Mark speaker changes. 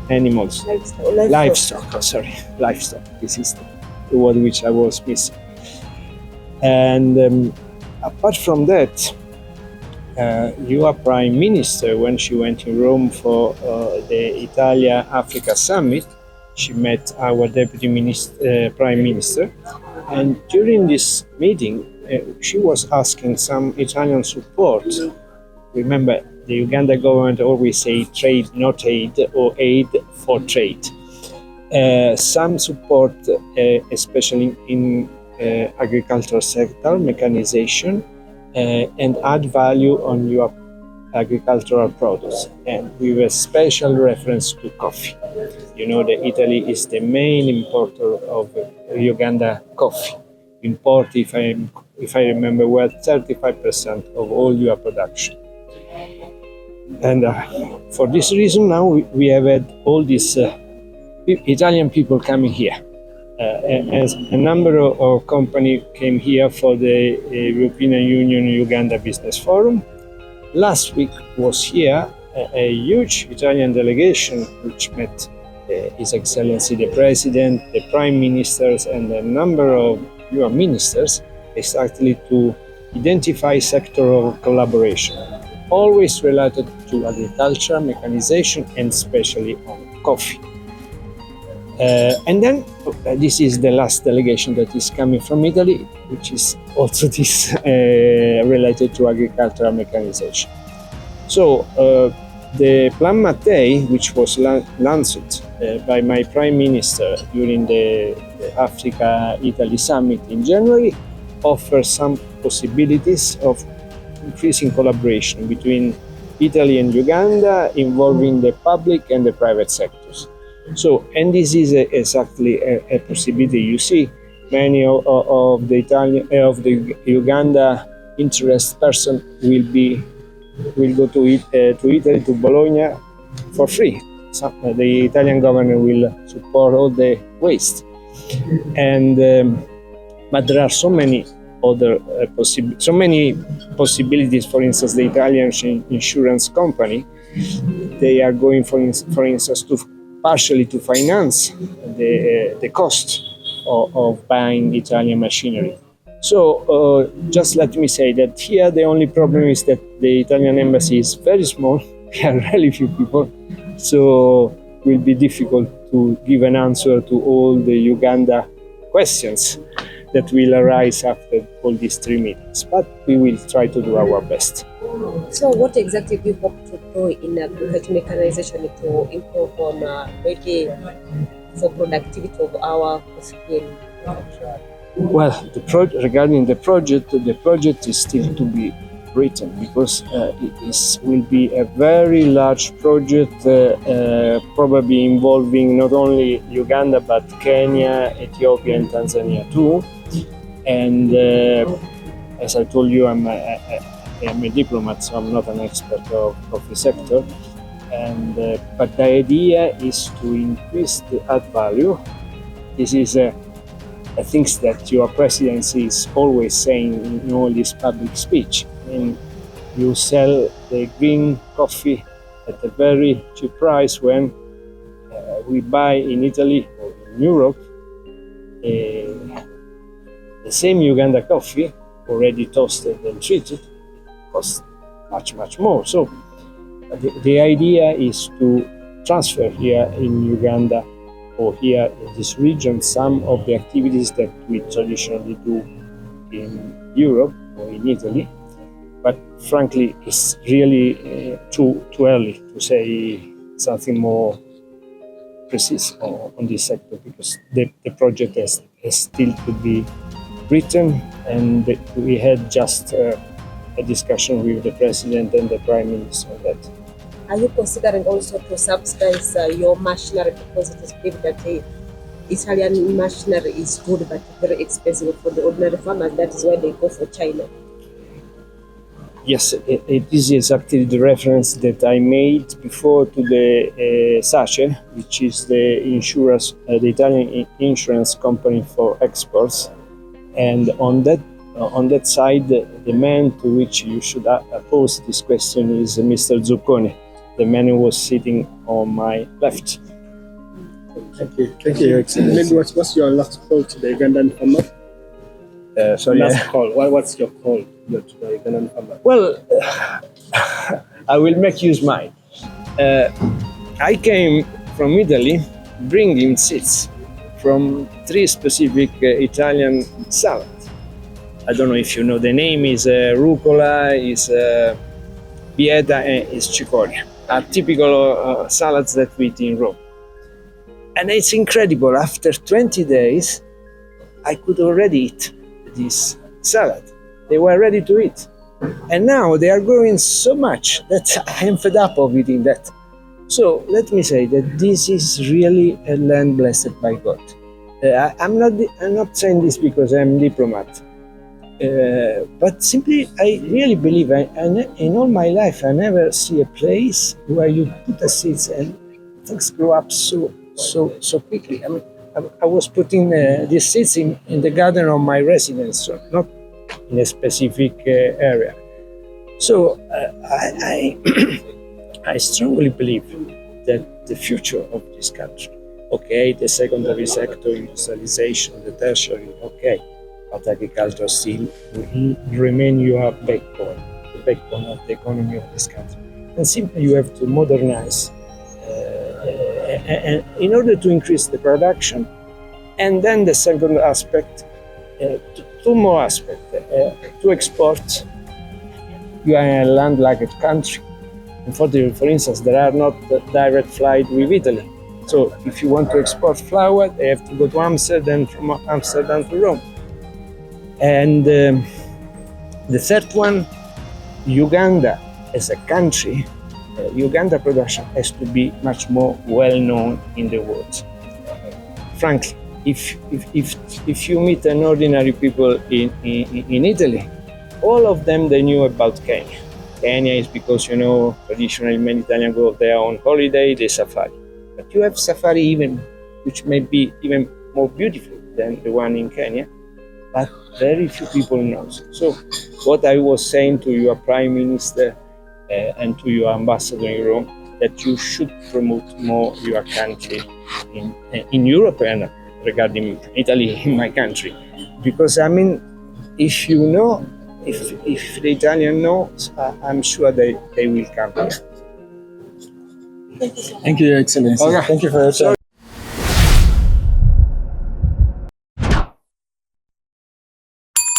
Speaker 1: animals, livestock. This is the word which I was missing. And apart from that, your prime minister, when she went in Rome for the Italia-Africa summit, she met our prime minister, and during this meeting, she was asking some Italian support. Remember, the Uganda government always say trade, not aid, or aid for trade. Some support, especially in agricultural sector, mechanization, and add value on your agricultural products, and with a special reference to coffee. You know that Italy is the main importer of Uganda coffee. Import, if I remember well, 35% of all your production. And for this reason, now we have had all these Italian people coming here. As a number of companies came here for the European Union Uganda Business Forum. Last week was here a huge Italian delegation which met His Excellency the President, the Prime Ministers, and a number of your ministers, exactly to identify sectoral collaboration, always related to agriculture, mechanization, and especially on coffee. And then this is the last delegation that is coming from Italy, which is also this related to agricultural mechanization. So the Plan Mattei, which was launched by my Prime Minister during the Africa-Italy summit in January, offers some possibilities of increasing collaboration between Italy and Uganda, involving the public and the private sectors. So, and this is exactly a possibility. You see, many of the Uganda interest person will go to Italy, to Bologna, for free. So, the Italian government will support all the waste, and but there are so many other possibilities. For instance, the Italian insurance company, they are going, for instance, to partially to finance the cost of buying Italian machinery. So just let me say that here the only problem is that the Italian embassy is very small. We are really few people, so it will be difficult to give an answer to all the Uganda questions that will arise after all these 3 meetings. But we will try to do our best.
Speaker 2: So what exactly do you hope to do in agriculture mechanization to improve on ready for productivity of our European country?
Speaker 1: Well, regarding the project is still to be written, because it will be a very large project, probably involving not only Uganda but Kenya, Ethiopia, and Tanzania too. And as I told you, I'm a diplomat, so I'm not an expert of the sector. And but the idea is to increase the add value. This is I think that your presidency is always saying in all this public speech. And you sell the green coffee at a very cheap price, when we buy in Italy or in Europe the same Uganda coffee, already toasted and treated, costs much more. So the idea is to transfer here in Uganda, or here in this region, some of the activities that we traditionally do in Europe or in Italy. But frankly, it's really too early to say something more precise on this sector, because the project has still to be written, and we had just a discussion with the President and the Prime Minister on that.
Speaker 2: Are you considering also to subsidize your machinery, because it is believed that Italian machinery is good but very expensive for the ordinary farmers? That is why they go for China.
Speaker 1: Yes, it is exactly the reference that I made before to the SACE, which is the Italian insurance company for exports. And on that side, the man to which you should pose this question is Mr. Zucconi, the man who was sitting on my left.
Speaker 3: Thank you, Your Excellency. Maybe what's your last call to the Ugandan farmer?
Speaker 1: Sorry.
Speaker 3: Last call. What's your call to the Ugandan farmer?
Speaker 1: Well, I will make you smile. I came from Italy bringing seeds from 3 specific Italian salads. I don't know if you know the name, is rucola, is bieta, and is cicoria. Are typical salads that we eat in Rome. And it's incredible, after 20 days, I could already eat this salad. They were ready to eat. And now they are growing so much that I am fed up of eating that. So let me say that this is really a land blessed by God. I'm not saying this because I'm a diplomat, but simply I really believe, in all my life I never see a place where you put the seeds and things grow up so quickly. I mean, I was putting these seeds in the garden of my residence, so not in a specific area. So I strongly believe that the future of this country, okay, the secondary sector, industrialization, the tertiary, okay, but agriculture still will remain your backbone, the backbone of the economy of this country. And simply you have to modernize in order to increase the production. And then the second aspect, 2 more aspects, to export. You are in a landlocked country. For instance, there are not direct flights with Italy. So if you want to export flour, they have to go to Amsterdam, from Amsterdam to Rome. And the third one, Uganda as a country, Uganda production has to be much more well-known in the world. Frankly, if you meet an ordinary people in Italy, all of them, they knew about Kenya. Kenya is because, traditionally many Italians go there on holiday, they safari. But you have safari which may be even more beautiful than the one in Kenya, but very few people know. So what I was saying to your Prime Minister and to your ambassador in Rome, that you should promote more your country in Europe and regarding Italy, in my country. Because, if you know, if the Italian knows, I'm sure they will come here.
Speaker 3: Thank you, Your Excellency.
Speaker 1: Okay.
Speaker 3: Thank you for your time.